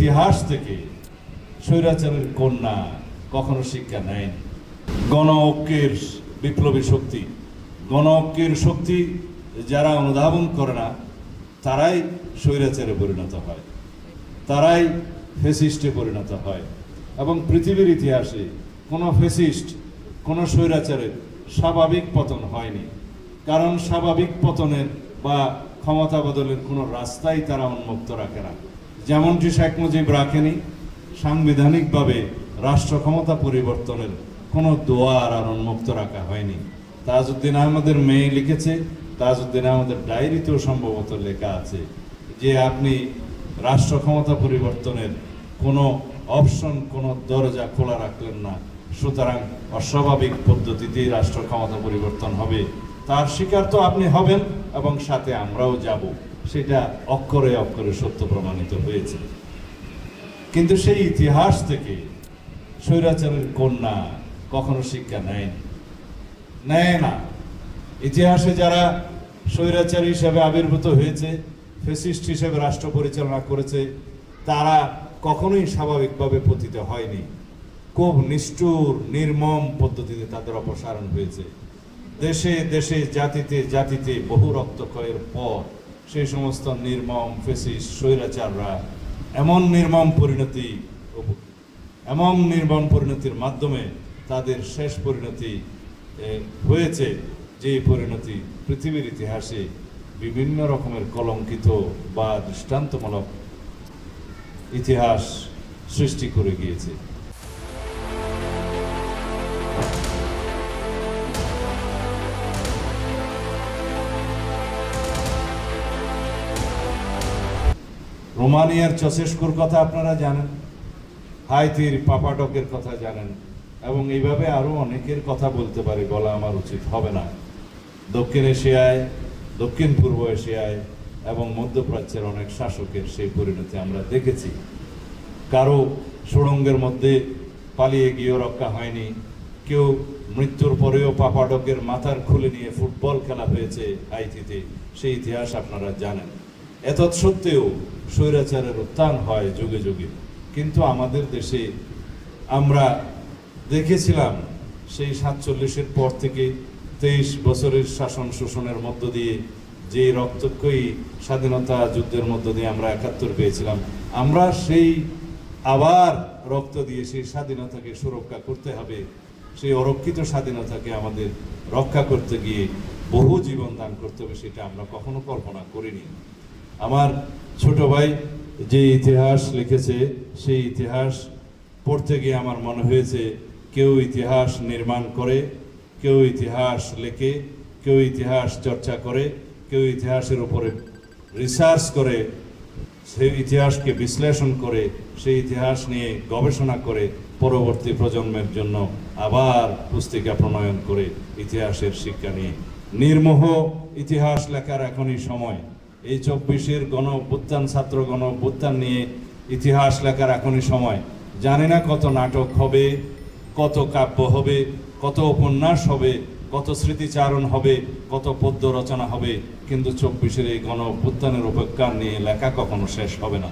ইতিহাস থেকে স্বৈরাচারের কন্যা কখনো শিক্ষা নেয়নি। গণ ঐক্যের বিপ্লবী শক্তি, গণ ঐক্যের শক্তি যারা অনুধাবন করে না তারাই স্বৈরাচারে পরিণত হয়, তারাই ফ্যাসিস্টে পরিণত হয়। এবং পৃথিবীর ইতিহাসে কোনো ফ্যাসিস্ট, কোনো স্বৈরাচারের স্বাভাবিক পতন হয়নি, কারণ স্বাভাবিক পতনের বা ক্ষমতা বদলের কোনো রাস্তাই তারা উন্মুক্ত রাখে না। যেমনটি শেখ মুজিব রাখেনি, সাংবিধানিকভাবে রাষ্ট্র ক্ষমতা পরিবর্তনের কোনো দুয়ার আর উন্মুক্ত রাখা হয়নি। তাজউদ্দিন আহমদের মেয়ে লিখেছে, তাজউদ্দিন আহমদের ডায়েরিতেও সম্ভবত লেখা আছে যে আপনি রাষ্ট্র ক্ষমতা পরিবর্তনের কোনো অপশন, কোনো দরজা খোলা রাখলেন না, সুতরাং অস্বাভাবিক পদ্ধতিতেই রাষ্ট্র ক্ষমতা পরিবর্তন হবে। তার শিকার তো আপনি হবেন এবং সাথে আমরাও যাব, সেটা অক্ষরে অক্ষরে সত্য প্রমাণিত হয়েছে। কিন্তু সেই ইতিহাস থেকে স্বৈরাচারের কন্যা কখনো শিক্ষা নেয় না। ইতিহাসে যারা স্বৈরাচারী হিসেবে আবির্ভূত হয়েছে, ফ্যাসিস্ট হিসেবে রাষ্ট্র পরিচালনা করেছে, তারা কখনোই স্বাভাবিকভাবে পতিত হয়নি। খুব নিষ্ঠুর নির্মম পদ্ধতিতে তাদের অপসারণ হয়েছে। দেশে দেশে জাতিতে জাতিতে বহু রক্তক্ষয়ের পর সেই সমস্ত নির্মম ফ্যাসিস্ট স্বৈরাচাররা এমন নির্মম পরিণতির মাধ্যমে তাদের শেষ পরিণতি হয়েছে, যে পরিণতি পৃথিবীর ইতিহাসে বিভিন্ন রকমের কলঙ্কিত বা দৃষ্টান্তমূলক ইতিহাস সৃষ্টি করে গিয়েছে। রোমানিয়ার চসেস্কুর কথা আপনারা জানেন, হাইতির পাপাডকের কথা জানেন, এবং এইভাবে আরো অনেকের কথা বলতে পারি, বলা আমার উচিত হবে না। দক্ষিণ এশিয়ায়, দক্ষিণ পূর্ব এশিয়ায় এবং মধ্যপ্রাচ্যের অনেক শাসকের সেই পরিণতি আমরা দেখেছি। কারো সুড়ঙ্গের মধ্যে পালিয়ে গিয়েও রক্ষা হয়নি, কেউ মৃত্যুর পরেও পাপাডকের মাথার খুলে নিয়ে ফুটবল খেলা হয়েছে হাইতিতে, সেই ইতিহাস আপনারা জানেন। এতৎসত্ত্বেও স্বৈরাচারের উত্থান হয় যুগে যুগে। কিন্তু আমাদের দেশে আমরা দেখেছিলাম সেই 47-এর পর থেকে 23 বছরের শাসন শোষণের মধ্য দিয়ে যে রক্তক্ষয়ী স্বাধীনতা যুদ্ধের মধ্য দিয়ে আমরা 71 পেয়েছিলাম, আমরা সেই আবার রক্ত দিয়ে সেই স্বাধীনতাকে সুরক্ষা করতে হবে। সেই অরক্ষিত স্বাধীনতাকে আমাদের রক্ষা করতে গিয়ে বহু জীবন দান করতে হবে, সেটা আমরা কখনো কল্পনা করিনি। আমার ছোট ভাই যে ইতিহাস লিখেছে, সেই ইতিহাস পড়তে গিয়ে আমার মনে হয়েছে কেউ ইতিহাস নির্মাণ করে, কেউ ইতিহাস লেখে, কেউ ইতিহাস চর্চা করে, কেউ ইতিহাসের উপরে রিসার্চ করে, সেই ইতিহাসকে বিশ্লেষণ করে, সেই ইতিহাস নিয়ে গবেষণা করে পরবর্তী প্রজন্মের জন্য আবার পুস্তিকা প্রণয়ন করে ইতিহাসের শিক্ষা নিয়ে নির্মোহ ইতিহাস লেখার এখনই সময়। এই 24-এর গণ অভ্যুত্থান, ছাত্র গণ অভ্যুত্থান নিয়ে ইতিহাস লেখার এখনই সময়। জানি না কত নাটক হবে, কত কাব্য হবে, কত উপন্যাস হবে, কত স্মৃতিচারণ হবে, কত পদ্য রচনা হবে, কিন্তু 24-এর এই গণ অভ্যুত্থানের উপেক্ষা নিয়ে লেখা কখনো শেষ হবে না।